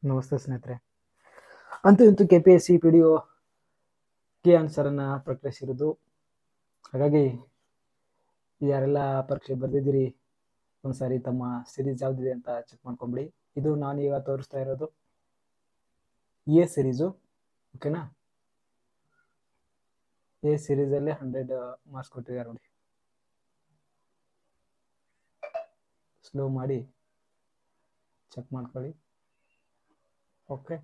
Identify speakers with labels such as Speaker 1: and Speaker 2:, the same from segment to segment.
Speaker 1: ನಮಸ್ತೆ ಸ್ನೇಹಿತರೆ. ಅಂತೂ ಇಂತೂ KPSC PDO ಗೆ ಆನ್ಸರನ್ನು ಪ್ರಕಟಿಸಿರೋದು. ಹಾಗಾಗಿ ಯಾರೆಲ್ಲ ಪರೀಕ್ಷೆ ಬರೆದಿದ್ದೀರಿ ಒಂದ್ಸಾರಿ ತಮ್ಮ ಸಿರೀಸ್ ಯಾವುದಿದೆ ಅಂತ ಚೆಕ್ ಮಾಡ್ಕೊಂಬಿಡಿ. ಇದು ನಾನು ಈಗ ತೋರಿಸ್ತಾ ಇರೋದು ಎ ಸಿರೀಸು, ಓಕೆನಾ. ಎ ಸಿರೀಸಲ್ಲಿ 100 ಮಾರ್ಕ್ಸ್ ಕೊಟ್ಟಿದ್ದಾರೆ ನೋಡಿ. ಸ್ಲೋ ಮಾಡಿ ಚೆಕ್ ಮಾಡ್ಕೊಳ್ಳಿ. ಓಕೆ,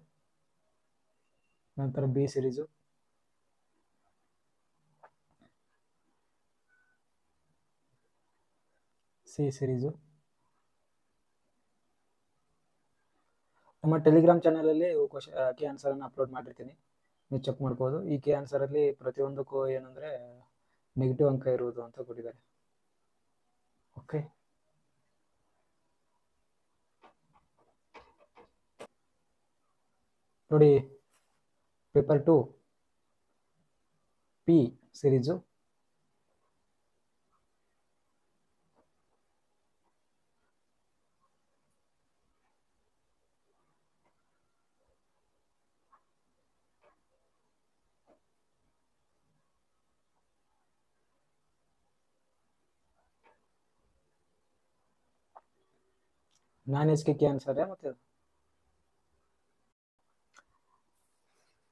Speaker 1: ನಂತರ ಬಿ ಸಿರೀಸು, ಸಿ ಸಿರೀಸು. ನಮ್ಮ ಟೆಲಿಗ್ರಾಮ್ ಚಾನಲಲ್ಲಿ ಕೆ ಆನ್ಸರನ್ನು ಅಪ್ಲೋಡ್ ಮಾಡಿರ್ತೀನಿ, ನೀವು ಚೆಕ್ ಮಾಡ್ಬೋದು. ಈ ಕೆ ಆನ್ಸರಲ್ಲಿ ಪ್ರತಿಯೊಂದಕ್ಕೂ ಏನಂದರೆ ನೆಗೆಟಿವ್ ಅಂಕ ಇರುವುದು ಅಂತ ಕೊಟ್ಟಿದ್ದಾರೆ. ಓಕೆ, ನೋಡಿ. ಪೇಪರ್ 2 ಪಿ ಸಿರೀಸು, ನಾನ್ HK ಆನ್ಸರ್.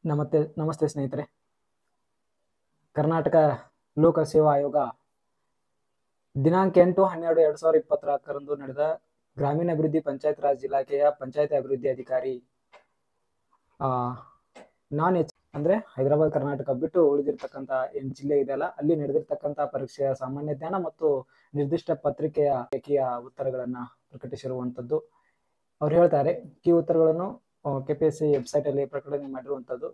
Speaker 1: ಮತ್ತೆ ನಮಸ್ತೆ ಸ್ನೇಹಿತರೆ. ಕರ್ನಾಟಕ ಲೋಕ ಸೇವಾ ಆಯೋಗ ದಿನಾಂಕ 8/12/2024 ನಡೆದ ಗ್ರಾಮೀಣಾಭಿವೃದ್ಧಿ ಪಂಚಾಯತ್ ರಾಜ್ ಇಲಾಖೆಯ ಪಂಚಾಯತ್ ಅಭಿವೃದ್ಧಿ ಅಧಿಕಾರಿ ನಾನ್ ಎಚ್ ಅಂದ್ರೆ ಹೈದರಾಬಾದ್ ಕರ್ನಾಟಕ ಬಿಟ್ಟು ಉಳಿದಿರ್ತಕ್ಕಂಥ 8 ಜಿಲ್ಲೆ ಇದೆಯಲ್ಲ, ಅಲ್ಲಿ ನಡೆದಿರ್ತಕ್ಕಂಥ ಪರೀಕ್ಷೆಯ ಸಾಮಾನ್ಯ ಜ್ಞಾನ ಮತ್ತು ನಿರ್ದಿಷ್ಟ ಪತ್ರಿಕೆಯ ರೇಖೀಯ ಉತ್ತರಗಳನ್ನ ಪ್ರಕಟಿಸಿರುವಂಥದ್ದು. ಅವ್ರು ಹೇಳ್ತಾರೆ, ಕೀ ಉತ್ತರಗಳನ್ನು KPSC ವೆಬ್ಸೈಟ್ ಅಲ್ಲಿ ಪ್ರಕಟಣೆ ಮಾಡಿರುವಂಥದ್ದು.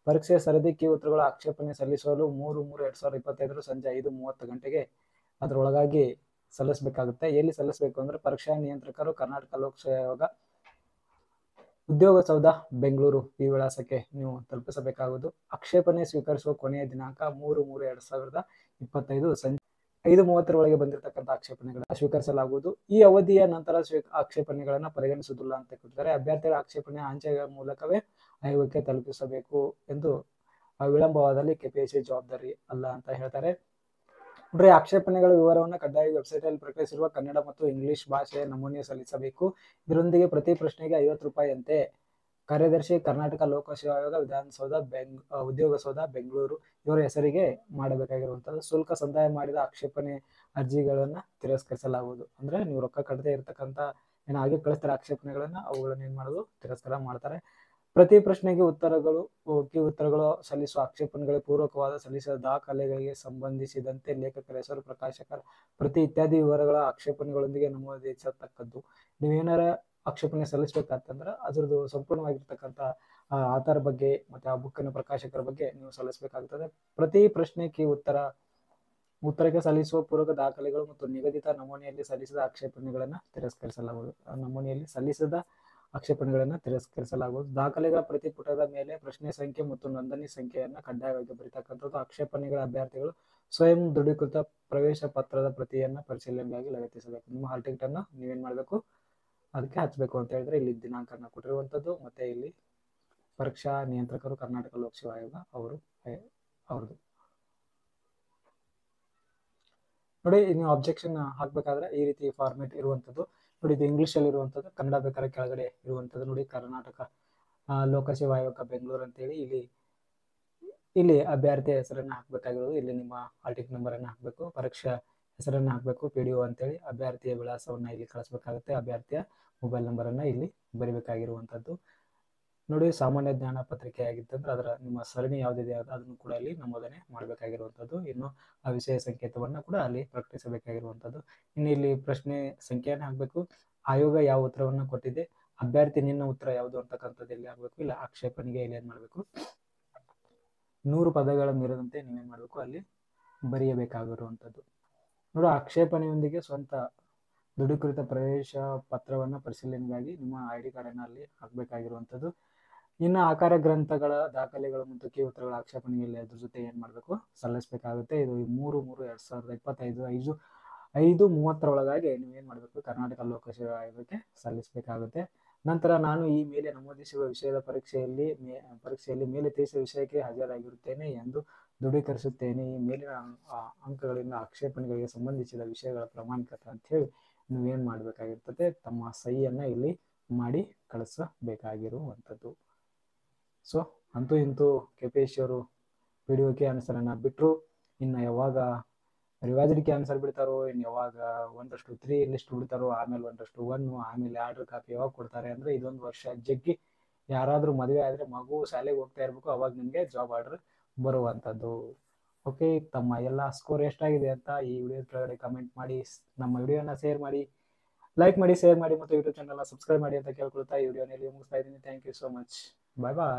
Speaker 1: ಪರೀಕ್ಷೆಯ ಸರದಿ ಕೀ ಉತ್ತರಗಳ ಆಕ್ಷೇಪಣೆ ಸಲ್ಲಿಸಲು 3/3/2025 ಸಂಜೆ 5:30 ಗಂಟೆಗೆ ಅದರೊಳಗಾಗಿ ಸಲ್ಲಿಸಬೇಕಾಗುತ್ತೆ. ಎಲ್ಲಿ ಸಲ್ಲಿಸಬೇಕು ಅಂದ್ರೆ ಪರೀಕ್ಷಾ ನಿಯಂತ್ರಕರು, ಕರ್ನಾಟಕ ಲೋಕಸೇವಾ ಆಯೋಗ, ಉದ್ಯೋಗ ಸೌಧ, ಬೆಂಗಳೂರು ಈ ವಿಳಾಸಕ್ಕೆ ನೀವು ತಲುಪಿಸಬೇಕಾಗುವುದು. ಆಕ್ಷೇಪಣೆ ಸ್ವೀಕರಿಸುವ ಕೊನೆಯ ದಿನಾಂಕ 3/3/2025 ಸಂಜೆ 5:30 ಒಳಗೆ ಬಂದಿರತಕ್ಕಂಥ ಆಕ್ಷೇಪಣೆಗಳನ್ನು ಸ್ವೀಕರಿಸಲಾಗುವುದು. ಈ ಅವಧಿಯ ನಂತರ ಆಕ್ಷೇಪಣೆಗಳನ್ನು ಪರಿಗಣಿಸುವುದಿಲ್ಲ ಅಂತ ಕೊಟ್ಟಿದ್ದಾರೆ. ಅಭ್ಯರ್ಥಿಗಳ ಆಕ್ಷೇಪಣೆ ಅಂಚೆ ಮೂಲಕವೇ ಆಯೋಗಕ್ಕೆ ತಲುಪಿಸಬೇಕು ಎಂದು ವಿಳಂಬವಾದಲ್ಲಿ KPSC ಜವಾಬ್ದಾರಿ ಅಲ್ಲ ಅಂತ ಹೇಳ್ತಾರೆ. ನೋಡ್ರಿ, ಆಕ್ಷೇಪಣೆಗಳ ವಿವರವನ್ನು ಕಡ್ಡಾಯ ವೆಬ್ಸೈಟ್ ಅಲ್ಲಿ ಪ್ರಕಟಿಸಿರುವ ಕನ್ನಡ ಮತ್ತು ಇಂಗ್ಲಿಷ್ ಭಾಷೆಯ ನಮೂನೆ ಸಲ್ಲಿಸಬೇಕು. ಇದರೊಂದಿಗೆ ಪ್ರತಿ ಪ್ರಶ್ನೆಗೆ 50 ರೂಪಾಯಿ ಅಂತೆ. ಕಾರ್ಯದರ್ಶಿ, ಕರ್ನಾಟಕ ಲೋಕಸೇವಾ ಆಯೋಗ, ವಿಧಾನಸೌಧ, ಉದ್ಯೋಗ ಸೌಧ, ಬೆಂಗಳೂರು ಇವರ ಹೆಸರಿಗೆ ಮಾಡಬೇಕಾಗಿರುವಂತದ್ದು. ಶುಲ್ಕ ಸಂದಾಯ ಮಾಡಿದ ಆಕ್ಷೇಪಣೆ ಅರ್ಜಿಗಳನ್ನ ತಿರಸ್ಕರಿಸಲಾಗುವುದು. ಅಂದ್ರೆ ನೀವು ರೊಕ್ಕ ಕಟ್ಟದೇ ಇರತಕ್ಕಂತ ಹಾಗೆ ಕಳಿಸ್ತಾರೆ ಆಕ್ಷೇಪಣೆಗಳನ್ನ, ಅವುಗಳನ್ನ ಏನ್ ಮಾಡೋದು, ತಿರಸ್ಕಾರ ಮಾಡ್ತಾರೆ. ಪ್ರತಿ ಪ್ರಶ್ನೆಗೆ ಉತ್ತರಗಳು ಸಲ್ಲಿಸುವ ಆಕ್ಷೇಪಣೆಗಳಿಗೆ ಪೂರ್ವಕವಾದ ಸಲ್ಲಿಸಿದ ದಾಖಲೆಗಳಿಗೆ ಸಂಬಂಧಿಸಿದಂತೆ ಲೇಖಕರ ಹೆಸರು, ಪ್ರಕಾಶಕರ ಪ್ರತಿ ಇತ್ಯಾದಿ ವಿವರಗಳ ಆಕ್ಷೇಪಣೆಗಳೊಂದಿಗೆ ನಮೂದಿಸತಕ್ಕದ್ದು. ನೀವೇನಾರ ಆಕ್ಷೇಪಣೆ ಸಲ್ಲಿಸಬೇಕಂತಂದ್ರೆ ಅದ್ರದ್ದು ಸಂಪೂರ್ಣವಾಗಿರ್ತಕ್ಕಂಥ ಆಧಾರ ಬಗ್ಗೆ ಮತ್ತೆ ಆ ಬುಕ್ಕಿನ ಪ್ರಕಾಶಕರ ಬಗ್ಗೆ ನೀವು ಸಲ್ಲಿಸಬೇಕಾಗುತ್ತದೆ. ಪ್ರತಿ ಪ್ರಶ್ನೆಗೆ ಉತ್ತರಕ್ಕೆ ಸಲ್ಲಿಸುವ ಪೂರಕ ದಾಖಲೆಗಳು ಮತ್ತು ನಿಗದಿತ ನಮೂನೆಯಲ್ಲಿ ಸಲ್ಲಿಸಿದ ಆಕ್ಷೇಪಣೆಗಳನ್ನ ತಿರಸ್ಕರಿಸಲಾಗುವುದು. ನಮೂನೆಯಲ್ಲಿ ಸಲ್ಲಿಸಿದ ಆಕ್ಷೇಪಣೆಗಳನ್ನ ತಿರಸ್ಕರಿಸಲಾಗುವುದು. ದಾಖಲೆಗಳ ಪ್ರತಿ ಪುಟದ ಮೇಲೆ ಪ್ರಶ್ನೆ ಸಂಖ್ಯೆ ಮತ್ತು ನೋಂದಣಿ ಸಂಖ್ಯೆಯನ್ನ ಕಡ್ಡಾಯವಾಗಿ ಬರೀತಕ್ಕಂಥದ್ದು. ಆಕ್ಷೇಪಣೆಗಳ ಅಭ್ಯರ್ಥಿಗಳು ಸ್ವಯಂ ದೃಢೀಕೃತ ಪ್ರವೇಶ ಪತ್ರದ ಪ್ರತಿಯನ್ನ ಪರಿಶೀಲನೆಗಾಗಿ ಲಗತ್ತಿಸಬೇಕು. ನಿಮ್ಮ ಹಾಲ್ ಟಿಕೆಟ್ ಅನ್ನು ನೀವೇನ್ ಮಾಡ್ಬೇಕು, ಅದಕ್ಕೆ ಹಚ್ಚಬೇಕು ಅಂತ ಹೇಳಿದ್ರೆ ಇಲ್ಲಿ ದಿನಾಂಕನ ಕೊಟ್ಟಿರುವಂತದ್ದು. ಮತ್ತೆ ಇಲ್ಲಿ ಪರೀಕ್ಷಾ ನಿಯಂತ್ರಕರು, ಕರ್ನಾಟಕ ಲೋಕಸೇವಾ ಆಯೋಗ ಅವ್ರದ್ದು. ನೋಡಿ, ನೀವು ಅಬ್ಜೆಕ್ಷನ್ ಹಾಕ್ಬೇಕಾದ್ರೆ ಈ ರೀತಿ ಫಾರ್ಮೆಟ್ ಇರುವಂತದ್ದು. ನೋಡಿ, ಇದು ಇಂಗ್ಲಿಷ್ ಅಲ್ಲಿ ಇರುವಂತದ್ದು, ಕನ್ನಡ ಬೇಕಾದ್ರೆ ಕೆಳಗಡೆ ಇರುವಂತದ್ದು. ನೋಡಿ, ಕರ್ನಾಟಕ ಲೋಕಸೇವಾ ಆಯೋಗ ಬೆಂಗಳೂರು ಅಂತೇಳಿ ಇಲ್ಲಿ ಅಭ್ಯರ್ಥಿಯ ಹೆಸರನ್ನ ಹಾಕ್ಬೇಕಾಗಿರೋದು. ಇಲ್ಲಿ ನಿಮ್ಮ ಹಾಲ್ ಟಿಕೆಟ್ ನಂಬರ್ ಅನ್ನ ಹಾಕ್ಬೇಕು, ಪರೀಕ್ಷಾ ಹೆಸರನ್ನ ಹಾಕ್ಬೇಕು, PDO ಅಂತೇಳಿ ಅಭ್ಯರ್ಥಿಯ ವಿಳಾಸವನ್ನ ಇಲ್ಲಿ ಕಳಿಸ್ಬೇಕಾಗುತ್ತೆ. ಅಭ್ಯರ್ಥಿಯ ಮೊಬೈಲ್ ನಂಬರ್ ಅನ್ನ ಇಲ್ಲಿ ಬರಿಬೇಕಾಗಿರುವಂತದ್ದು. ನೋಡಿ, ಸಾಮಾನ್ಯ ಜ್ಞಾನ ಪತ್ರಿಕೆ ಆಗಿತ್ತಂದ್ರೆ ಅದರ ನಿಮ್ಮ ಸರಣಿ ಯಾವುದಿದೆ ಅದನ್ನು ಕೂಡ ಇಲ್ಲಿ ನಮೂದನೆ ಮಾಡಬೇಕಾಗಿರುವಂತದ್ದು. ಇನ್ನು ಆ ವಿಷಯ ಸಂಕೇತವನ್ನ ಕೂಡ ಅಲ್ಲಿ ಪ್ರಕಟಿಸಬೇಕಾಗಿರುವಂತದ್ದು. ಇನ್ನು ಇಲ್ಲಿ ಪ್ರಶ್ನೆ ಸಂಖ್ಯೆಯನ್ನು ಹಾಕ್ಬೇಕು, ಆಯೋಗ ಯಾವ ಉತ್ತರವನ್ನ ಕೊಟ್ಟಿದೆ, ಅಭ್ಯರ್ಥಿ ನಿನ್ನ ಉತ್ತರ ಯಾವುದು ಅಂತಕ್ಕಂಥದ್ದು ಇಲ್ಲಿ ಆಗ್ಬೇಕು. ಇಲ್ಲ ಆಕ್ಷೇಪಣೆಗೆ ಇಲ್ಲಿ ಏನ್ ಮಾಡ್ಬೇಕು, 100 ಪದಗಳ ಮೀರದಂತೆ ನೀವೇನ್ ಮಾಡ್ಬೇಕು, ಅಲ್ಲಿ ಬರೆಯಬೇಕಾಗಿರುವಂತದ್ದು. ನೋಡು, ಆಕ್ಷೇಪಣೆಯೊಂದಿಗೆ ಸ್ವಂತ ದೃಢೀಕೃತ ಪ್ರವೇಶ ಪತ್ರವನ್ನ ಪರಿಶೀಲನೆಗಾಗಿ ನಿಮ್ಮ ID ಕಾರ್ಡ್ ಅನ್ನ ಅಲ್ಲಿ ಹಾಕ್ಬೇಕಾಗಿರುವಂತದ್ದು. ಇನ್ನು ಆಕಾರ ಗ್ರಂಥಗಳ ದಾಖಲೆಗಳು ಮತ್ತು ಕೀ ಉತ್ತರಗಳ ಆಕ್ಷೇಪಣೆಯಲ್ಲಿ ಅದ್ರ ಜೊತೆ ಏನ್ ಮಾಡ್ಬೇಕು, ಸಲ್ಲಿಸಬೇಕಾಗುತ್ತೆ. ಇದು 3/3/2025 5:30 ಒಳಗಾಗಿ ನೀವು ಏನ್ ಮಾಡ್ಬೇಕು, ಕರ್ನಾಟಕ ಲೋಕಸೇವಾ ಆಯೋಗಕ್ಕೆ ಸಲ್ಲಿಸಬೇಕಾಗುತ್ತೆ. ನಂತರ ನಾನು ಈ ಮೇಲೆ ನಮೂದಿಸಿರುವ ವಿಷಯದ ಪರೀಕ್ಷೆಯಲ್ಲಿ ಮೇಲೆ ತಿಳಿಸಿದ ವಿಷಯಕ್ಕೆ ಹಾಜರಾಗಿರುತ್ತೇನೆ ಎಂದು ದೃಢೀಕರಿಸುತ್ತೇನೆ. ಈ ಮೇಲಿನ ಅಂಕಗಳಿಂದ ಆಕ್ಷೇಪಣೆಗಳಿಗೆ ಸಂಬಂಧಿಸಿದ ವಿಷಯಗಳ ಪ್ರಾಮಾಣಿಕತೆ ಅಂತ ಹೇಳಿ ನೀವೇನ್ ಮಾಡ್ಬೇಕಾಗಿರ್ತದೆ, ತಮ್ಮ ಸಹಿಯನ್ನ ಇಲ್ಲಿ ಮಾಡಿ ಕಳಿಸಬೇಕಾಗಿರುವಂಥದ್ದು. ಸೊ ಅಂತೂ ಇಂತೂ KPSC ಅವರು PDOK ಆನ್ಸರನ್ನ ಬಿಟ್ಟರು. ಇನ್ನು ಯಾವಾಗ ರಿವೈಸ್ಡ್ ಆನ್ಸರ್ ಬಿಡ್ತಾರೋ, ಇನ್ನು ಯಾವಾಗ 1:3 ಲಿಸ್ಟ್ ಬಿಡ್ತಾರೋ, ಆಮೇಲೆ 1:1, ಆಮೇಲೆ ಆರ್ಡರ್ ಕಾಪಿ ಯಾವಾಗ ಕೊಡ್ತಾರೆ ಅಂದ್ರೆ ಇದೊಂದು ವರ್ಷ ಜಗ್ಗಿ. ಯಾರಾದ್ರೂ ಮದುವೆ ಆದ್ರೆ ಮಗು ಶಾಲೆಗೆ ಹೋಗ್ತಾ ಇರ್ಬೇಕು, ಅವಾಗ ನಿಮ್ಗೆ ಜಾಬ್ ಆರ್ಡರ್ ಬರುವಂತದ್ದು. ಓಕೆ, ತಮ್ಮ ಎಲ್ಲ ಸ್ಕೋರ್ ಎಷ್ಟಾಗಿದೆ ಅಂತ ಈ ವಿಡಿಯೋ ಕೆಳಗಡೆ ಕಮೆಂಟ್ ಮಾಡಿ, ನಮ್ಮ ವಿಡಿಯೋನ ಶೇರ್ ಮಾಡಿ, ಲೈಕ್ ಮಾಡಿ, ಶೇರ್ ಮಾಡಿ ಮತ್ತು ಯೂಟ್ಯೂಬ್ ಚಾನಲ್ ಸಬ್ಸ್ಕ್ರೈಬ್ ಮಾಡಿ ಅಂತ ಕೇಳ್ಕೊಳ್ತಾ ಈ ವಿಡಿಯೋನಲ್ಲಿ ಮುಗಿಸ್ತಾ ಇದ್ದೀನಿ. Thank you so much. Bye bye.